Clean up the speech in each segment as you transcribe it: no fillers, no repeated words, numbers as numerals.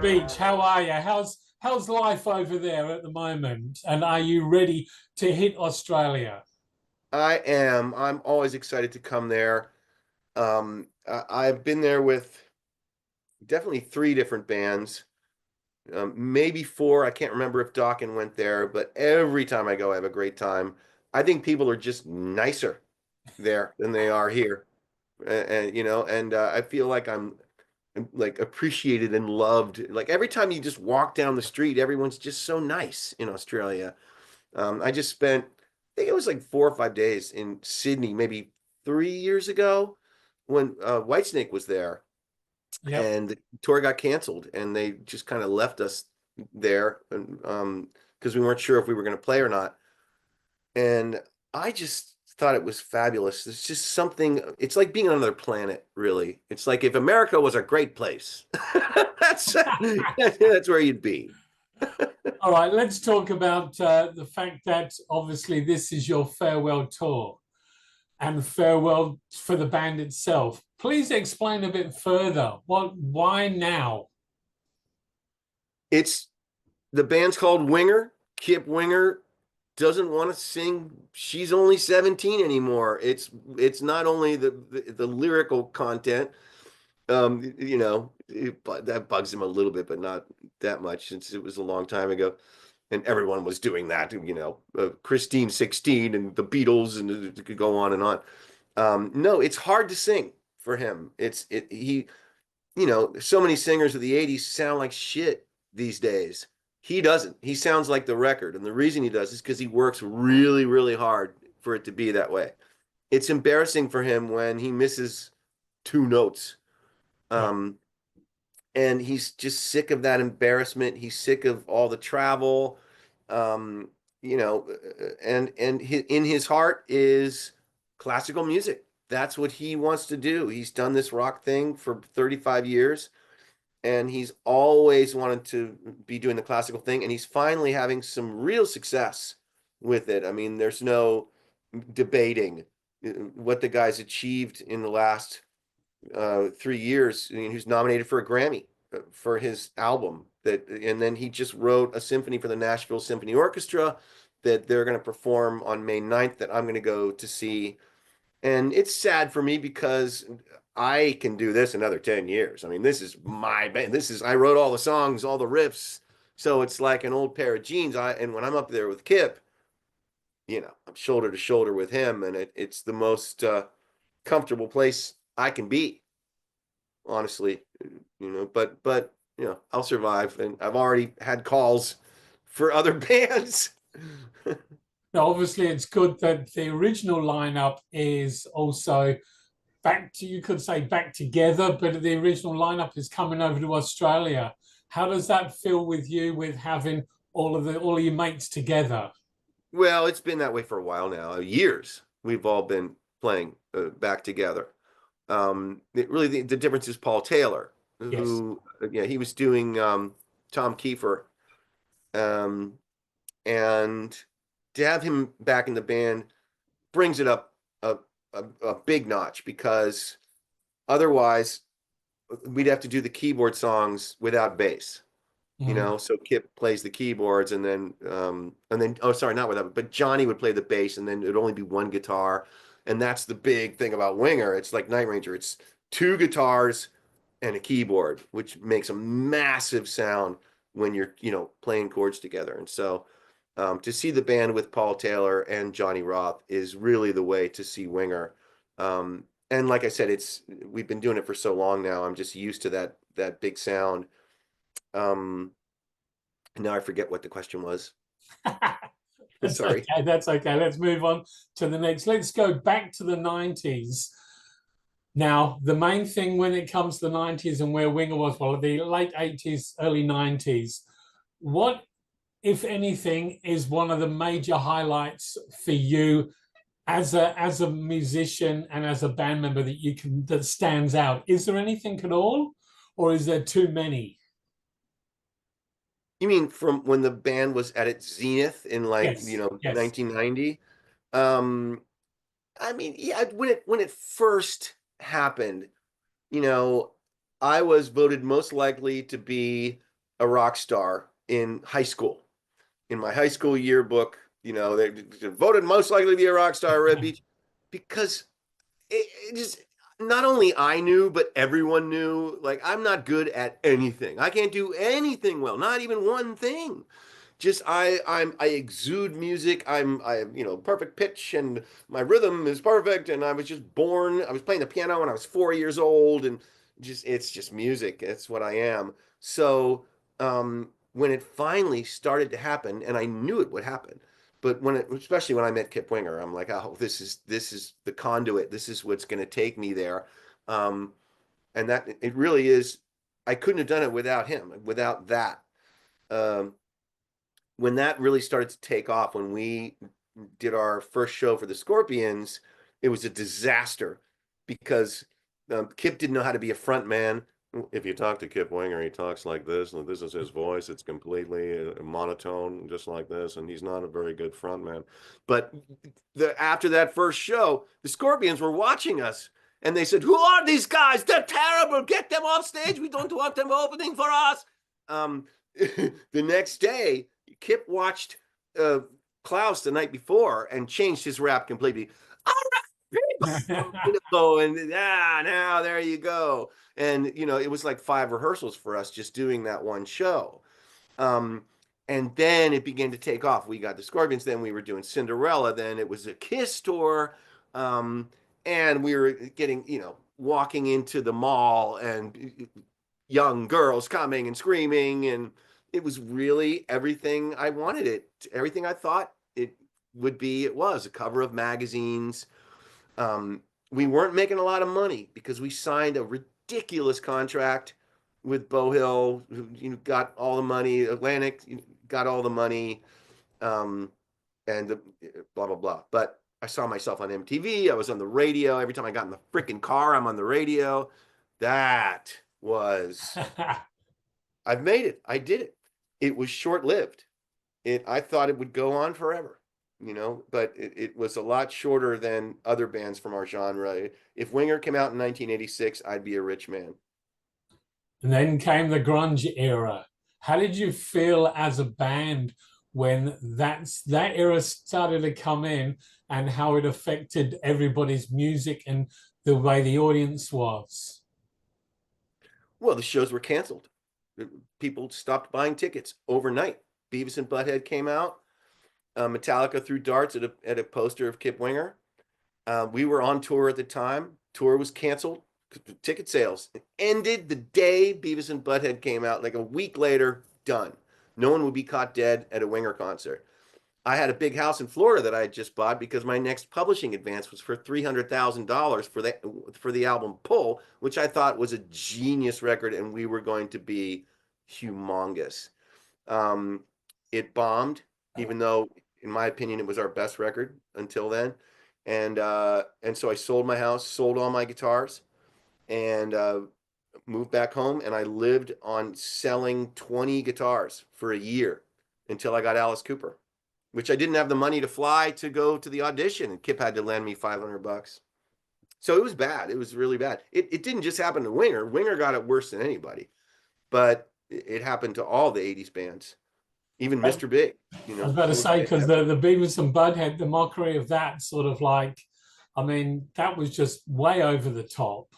Beach. How are you? How's life over there at the moment? And are you ready to hit Australia? I am. I'm always excited to come there. I've been there with definitely three different bands, maybe four. I can't remember if Dawkins went there, but every time I go, I have a great time. I think people are just nicer there than they are here, and I feel like I'm like appreciated and loved. Like every time you just walk down the street, everyone's just so nice in Australia. I just spent, I think it was like 4 or 5 days in Sydney, maybe 3 years ago when Whitesnake was there Yep. and the tour got canceled and they just kind of left us there and because we weren't sure if we were going to play or not. And I just thought it was fabulous. It's just something, it's like being on another planet, really. It's like if America was a great place, that's where you'd be. All right, let's talk about the fact that obviously this is your farewell tour and farewell for the band itself. Please explain a bit further. Why now? It's the band's called Winger. Kip Winger doesn't want to sing She's Only 17 anymore. It's not only the lyrical content, but that bugs him a little bit, but not that much since it was a long time ago. And everyone was doing that, Christine 16 and the Beatles, and it could go on and on. No, it's hard to sing for him. So many singers of the 80s sound like shit these days. He doesn't. He sounds like the record. And the reason he does is because he works really, really hard for it to be that way. It's embarrassing for him when he misses two notes. Yeah. Um, and he's just sick of that embarrassment. He's sick of all the travel. Um, in his heart is classical music. That's what he wants to do. He's done this rock thing for 35 years and he's always wanted to be doing the classical thing, and he's finally having some real success with it. I mean, there's no debating what the guy's achieved in the last 3 years. I mean, he's nominated for a Grammy for his album that, and then he just wrote a symphony for the Nashville Symphony Orchestra that they're going to perform on May 9th that I'm going to go to see. And it's sad for me because I can do this another 10 years. I mean, this is my band. I wrote all the songs, all the riffs. So it's like an old pair of jeans. And when I'm up there with Kip, I'm shoulder to shoulder with him. And it's the most comfortable place I can be, honestly, I'll survive. And I've already had calls for other bands. Now, obviously, it's good that the original lineup is also you could say back together, but the original lineup is coming over to Australia. How does that feel with you with having all of your mates together? Well, it's been that way for a while now, years. We've all been playing back together. Really, the difference is Paul Taylor, Yes. who, yeah, he was doing Tom Kiefer, um, and to have him back in the band brings it up a big notch because otherwise we'd have to do the keyboard songs without bass. Mm. So Kip plays the keyboards and then oh sorry, not without, but Johnny would play the bass and then it'd only be one guitar. And that's the big thing about Winger. It's like Night Ranger. It's two guitars and a keyboard, which makes a massive sound when you're, playing chords together. And so to see the band with Paul Taylor and Johnny Roth is really the way to see Winger. And like I said, we've been doing it for so long now. I'm just used to that big sound. Um, Now I forget what the question was. That's Sorry. okay. That's okay. Let's move on to the next. Let's go back to the 90s. Now, the main thing when it comes to the 90s and where Winger was, well, the late 80s, early 90s, what, if anything, is one of the major highlights for you as a musician and as a band member that stands out? Is there anything at all, or is there too many? You mean from when the band was at its zenith in like, Yes, yes. 1990? Um, I mean, yeah, when it first happened, you know, I was voted most likely to be a rock star in high school. In my high school yearbook, they voted most likely to be a rock star, Reb Beach, because it just, not only I knew, but everyone knew, like, I'm not good at anything. I can't do anything well, not even one thing. Just I exude music. Perfect pitch, and my rhythm is perfect. And I was just born. I was playing the piano when I was 4 years old, and it's just music. It's what I am. So when it finally started to happen, and I knew it would happen, but especially when I met Kip Winger, I'm like, oh, this is the conduit. This is what's going to take me there. Um, and that it really is. I couldn't have done it without him. Without that. Um, when that really started to take off, when we did our first show for the Scorpions, it was a disaster because Kip didn't know how to be a front man. If you talk to Kip Winger, he talks like this, and this is his voice. It's completely monotone, just like this, and he's not a very good front man. But after that first show, the Scorpions were watching us, and they said, "Who are these guys? They're terrible. Get them off stage. We don't want them opening for us." The next day, Kip watched Klaus the night before and changed his rap completely. All right, and now there you go. And it was like 5 rehearsals for us just doing that one show. And then it began to take off. We got the Scorpions, then we were doing Cinderella, then it was a Kiss tour. And we were getting, walking into the mall and young girls coming and screaming, and it was really everything I wanted it, everything I thought it would be. It was a cover of magazines. We weren't making a lot of money because we signed a ridiculous contract with Bohill, who got all the money. Atlantic got all the money, and blah blah blah. But I saw myself on MTV. I was on the radio. Every time I got in the freaking car, I'm on the radio. That was, I've made it. I did it. It was short-lived. I thought it would go on forever, but it was a lot shorter than other bands from our genre. If Winger came out in 1986, I'd be a rich man. And then came the grunge era. How did you feel as a band when that era started to come in, and how it affected everybody's music and the way the audience was? Well, the shows were canceled. People stopped buying tickets overnight. Beavis and Butthead came out. Metallica threw darts at a poster of Kip Winger. We were on tour at the time. Tour was canceled. Ticket sales ended the day Beavis and Butthead came out. Like a week later, done. No one would be caught dead at a Winger concert. I had a big house in Florida that I had just bought because my next publishing advance was for $300,000 for the album Pull, which I thought was a genius record, and we were going to be humongous. It bombed, even though, in my opinion, it was our best record until then. And so I sold my house, sold all my guitars, and moved back home. And I lived on selling 20 guitars for a year until I got Alice Cooper, which I didn't have the money to fly to go to the audition. And Kip had to lend me $500. So it was bad. It was really bad. It didn't just happen to Winger. Winger got it worse than anybody, but it happened to all the 80s bands, even Mr. Big. I was about to say, because the Beavis and Butthead, the mockery of that sort of like, I mean, that was just way over the top.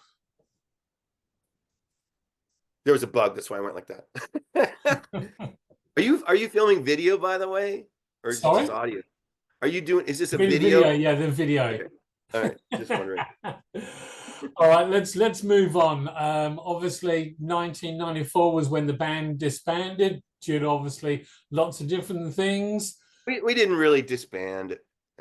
There was a bug, that's why I went like that. Are you filming video, by the way, or is it just audio? Are you doing? Is this a video? Yeah, the video. Okay. All right, just wondering. All right, let's move on. Obviously, 1994 was when the band disbanded due to obviously lots of different things. We didn't really disband.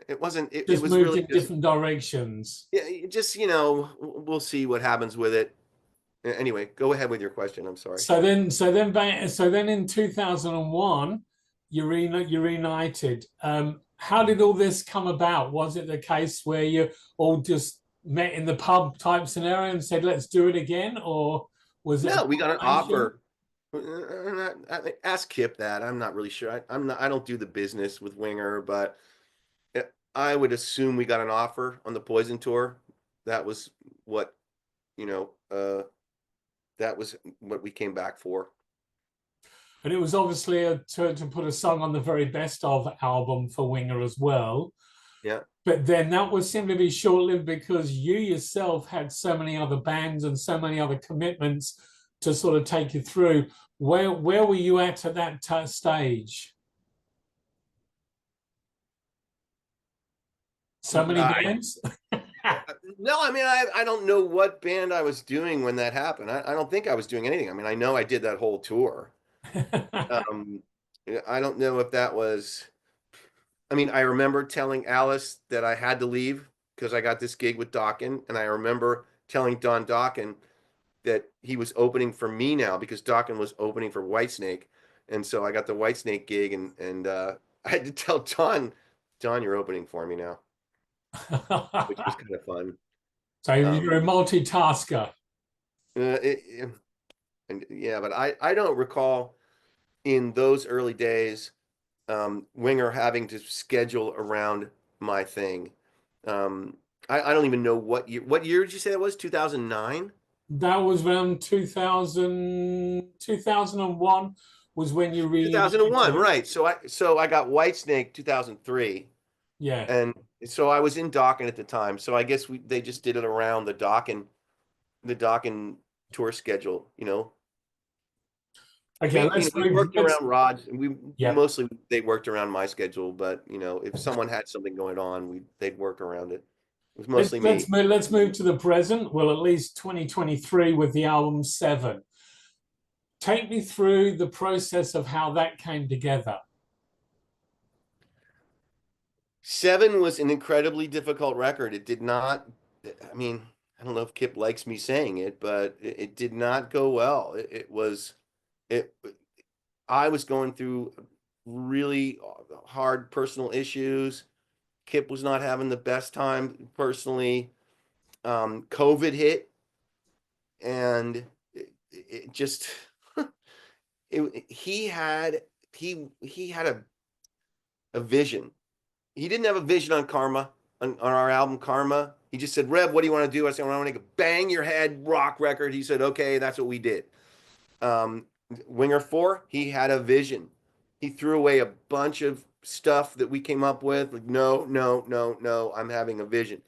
It wasn't. It just was moved really in different directions. Yeah, just we'll see what happens with it. Anyway, go ahead with your question. I'm sorry. So then in 2001, you reunited. How did all this come about? Was it the case where you all just met in the pub type scenario and said, let's do it again? Or was it? No, we got an offer. Ask Kip that. I'm not really sure. I don't do the business with Winger, but I would assume we got an offer on the Poison tour. That was what, that was what we came back for. And it was obviously to put a song on the very best of album for Winger as well. Yeah. But then that was simply be short-lived because you yourself had so many other bands and so many other commitments to sort of take you through. Where were you at that stage? So many I, bands? no, I mean, I don't know what band I was doing when that happened. I don't think I was doing anything. I mean, I know I did that whole tour. Um, I don't know if that was, I mean, I remember telling Alice that I had to leave because I got this gig with Dokken. And I remember telling Don Dokken that he was opening for me now because Dokken was opening for Whitesnake. And so I got the Whitesnake gig and I had to tell Don, you're opening for me now, which was kind of fun. So Um, you're a multitasker. it, and yeah, but I don't recall in those early days Winger having to schedule around my thing. Um, I don't even know what year did you say that was? 2009? That was around 2000, 2001 was when you 2001, reunited. right. So I got Whitesnake 2003. Yeah. And so I was in Dokken at the time. So I guess they just did it around the Dokken tour schedule, you know. Okay, We let's move. worked around Rod's, and we Yep. mostly they worked around my schedule, but if someone had something going on, they'd work around it. It was Let's mostly let's me. move let's move to the present. Well, at least 2023 with the album Seven. Take me through the process of how that came together. Seven was an incredibly difficult record. It did not, I mean, I don't know if Kip likes me saying it, but it did not go well. It, I was going through really hard personal issues. Kip was not having the best time personally. COVID hit, and it just he had he had a vision. He didn't have a vision on Karma, on our album Karma. He just said, Reb, what do you want to do? I said, I want to make a bang your head rock record. He said, okay, that's what we did. Um, Winger 4, he had a vision. He threw away a bunch of stuff that we came up with. Like, no, no, no, no, I'm having a vision.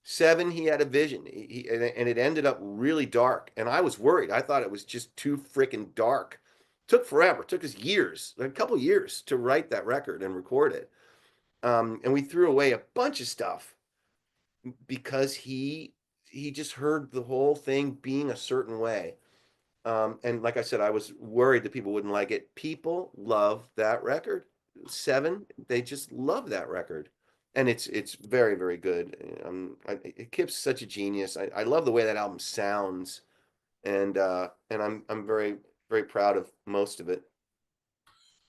7, he had a vision. And it ended up really dark. And I was worried. I thought it was just too freaking dark. Took forever. Took us years, a couple years to write that record and record it. And we threw away a bunch of stuff because he just heard the whole thing being a certain way. And like I said, I was worried that people wouldn't like it. People love that record. 7, they just love that record, and it's very very good. Kip's such a genius. I love the way that album sounds, and I'm very very proud of most of it.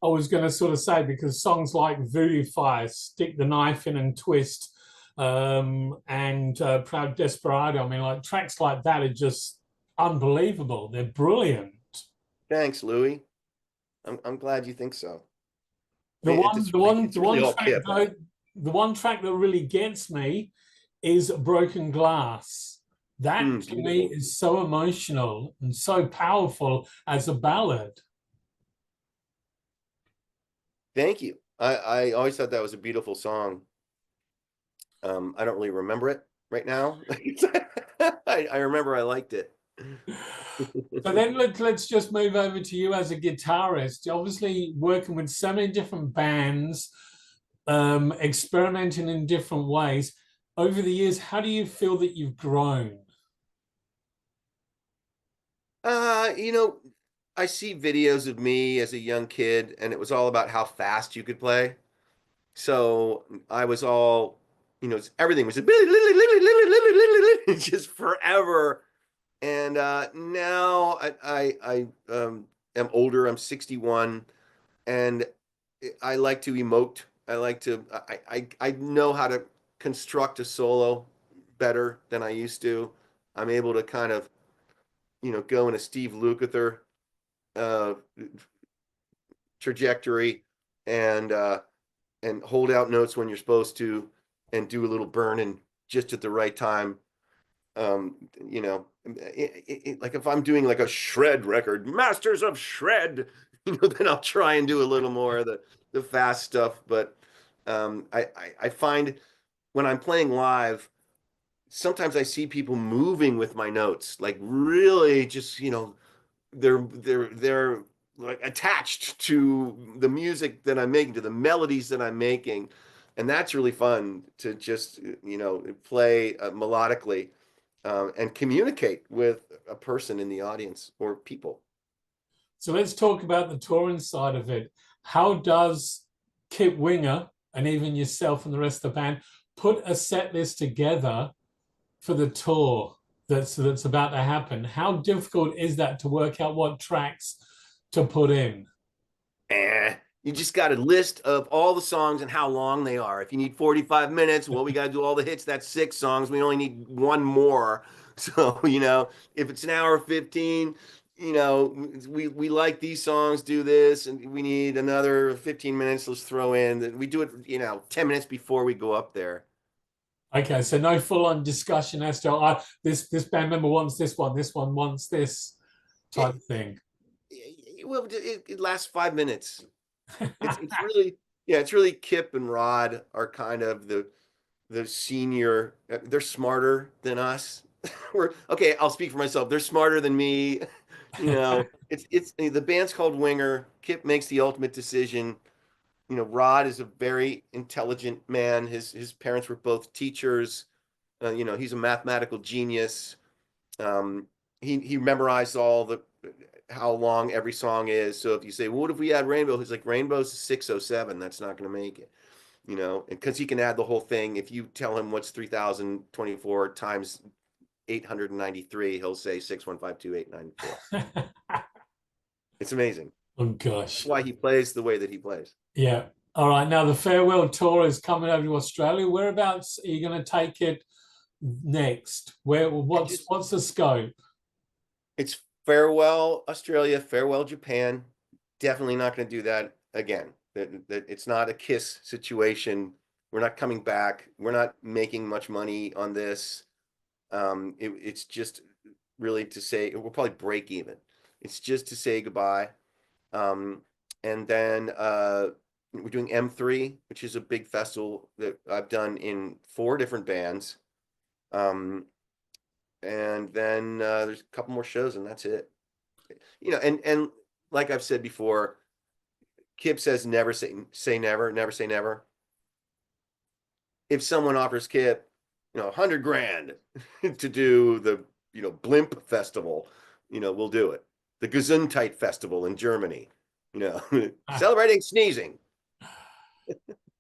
I was going to sort of say because songs like Voodoo Fire, Stick the Knife in and Twist, and Proud Desperado. I mean, like tracks like that are just unbelievable. They're brilliant. Thanks, Louis. I'm glad you think so. The one, the one, It's the really one all track Kip. though, the one track that really gets me is Broken Glass. That to me Beautiful. is so emotional and so powerful as a ballad. Thank you. I always thought that was a beautiful song. I don't really remember it right now. I remember I liked it. So then let's just move over to you as a guitarist. You're obviously working with so many different bands, experimenting in different ways. Over the years, how do you feel that you've grown? Uh, you know, I see videos of me as a young kid, and it was all about how fast you could play. So I was all, everything was just forever. And now I am older. I'm 61, and I like to emote. I like to. I know how to construct a solo better than I used to. I'm able to kind of go in a Steve Lukather uh, trajectory and hold out notes when you're supposed to, and do a little burning just at the right time. Like if I'm doing like a shred record, Masters of Shred, then I'll try and do a little more of the fast stuff. But I find when I'm playing live, sometimes I see people moving with my notes, like really just, they're like attached to the music that I'm making, to the melodies that I'm making. And that's really fun to just, play melodically and communicate with a person in the audience or people. So let's talk about the touring side of it. How does Kip Winger and even yourself and the rest of the band put a set list together for the tour that's about to happen? How difficult is that to work out what tracks to put in? You just got a list of all the songs and how long they are. If you need 45 minutes, well, we got to do all the hits. That's 6 songs. We only need one more. So, if it's an hour 15, we like these songs, do this, and we need another 15 minutes. Let's throw in. We do it, 10 minutes before we go up there. Okay, so no full-on discussion as to this band member wants this one wants this type It, thing. well, it lasts 5 minutes. It's really, yeah, it's really Kip and Rod are kind of the senior. They're smarter than us. We're okay. I'll speak for myself. They're smarter than me. It's the band's called Winger. Kip makes the ultimate decision. Rod is a very intelligent man. His parents were both teachers. He's a mathematical genius. Um, he memorized all the how long every song is. So if you say, well, what if we add Rainbow? He's like, Rainbow's 607. That's not going to make it, because he can add the whole thing. If you tell him what's 3024 times 893, he'll say 6152894. It's amazing. Oh That's gosh. why he plays the way that he plays. Yeah. All right. Now the farewell tour is coming over to Australia. Whereabouts are you going to take it next? What's the scope? It's farewell Australia, farewell Japan. Definitely not going to do that again. That it's not a Kiss situation. We're not coming back. We're not making much money on this. It's just really to say we'll probably break even. It's just to say goodbye. And then we're doing M3, which is a big festival that I've done in 4 different bands. And then there's a couple more shows, and that's it. And like I've said before, Kip says never say never, never say never. If someone offers Kip, 100 grand to do the Blimp Festival, we'll do it. The Gesundheit Festival in Germany, celebrating sneezing.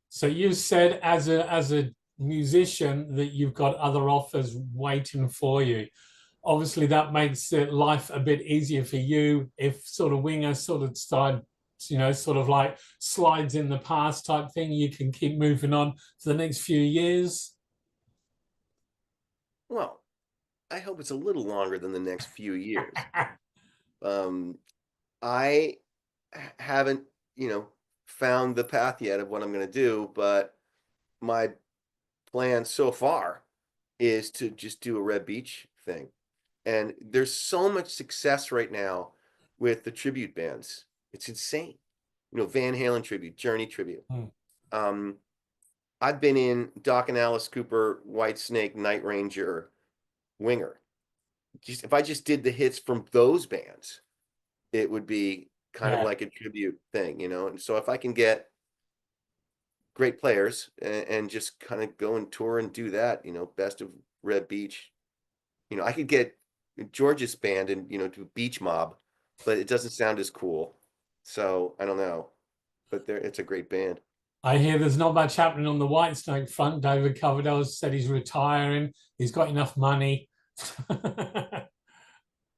So you said as a musician that you've got other offers waiting for you. Obviously, that makes life a bit easier for you if sort of Winger sort of sort of like slides in the past type thing. You can keep moving on for the next few years. Well, I hope it's a little longer than the next few years. Um, I haven't, found the path yet of what I'm going to do, but my plan so far is to just do a Reb Beach thing. And there's so much success right now with the tribute bands. It's insane. Van Halen tribute, Journey tribute. Hmm. Um, I've been in Doc and Alice Cooper, Whitesnake, Night Ranger, Winger. If I just did the hits from those bands, it would be kind of Yeah. like a tribute thing, And so if I can get great players and just kind of go and tour and do that, best of Reb Beach. I could get George's band and, do Beach Mob, but it doesn't sound as cool. So I don't know, but it's a great band. I hear there's not much happening on the Whitesnake front. David Coverdale said he's retiring. He's got enough money.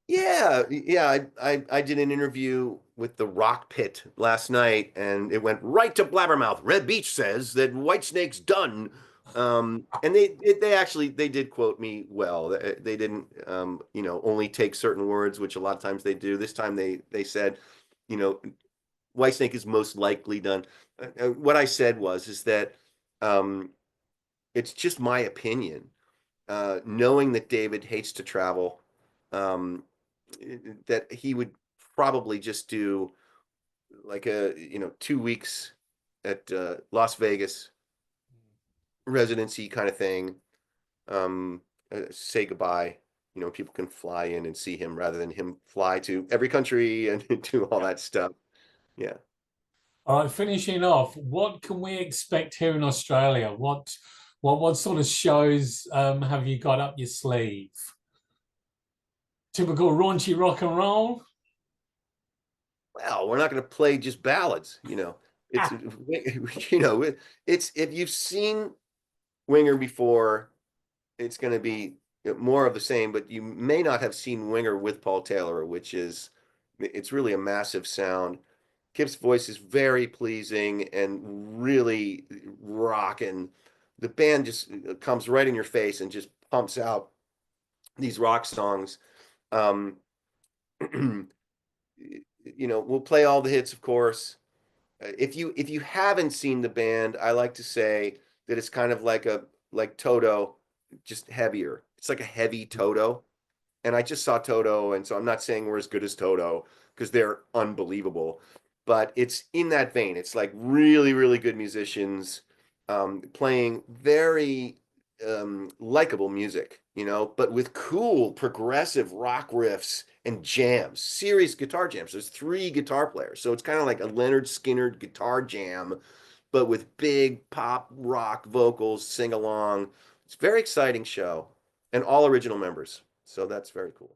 Yeah, yeah. I did an interview with the Rock Pit last night, and it went right to blabbermouth. Red Beach says that Whitesnake's done, and they actually they did quote me well. They didn't only take certain words, which a lot of times they do. This time they said, you know, Whitesnake is most likely done. What I said was is that um, it's just my opinion. Knowing that David hates to travel. Um, that he would probably just do like a 2 weeks at Las Vegas residency kind of thing. Say goodbye. People can fly in and see him rather than him fly to every country and do all Yeah. that stuff. Yeah. All right, finishing off, what can we expect here in Australia? What sort of shows have you got up your sleeve? Typical raunchy rock and roll? Well, we're not going to play just ballads. It's Ah, it's if you've seen Winger before, it's going to be more of the same, but you may not have seen Winger with Paul Taylor, which is it's really a massive sound. Kip's voice is very pleasing and really rocking. The band just comes right in your face and just pumps out these rock songs. Um, we'll play all the hits, of course. If you haven't seen the band, I like to say that it's kind of like Toto, just heavier. It's like a heavy Toto. And I just saw Toto, and so I'm not saying we're as good as Toto because they're unbelievable, but it's in that vein. It's like really, really good musicians playing very likable music, but with cool progressive rock riffs and jams, serious guitar jams. There's three guitar players, so it's kind of like a Leonard Skinner guitar jam, but with big pop rock vocals, sing along. It's a very exciting show, and all original members. So that's very cool.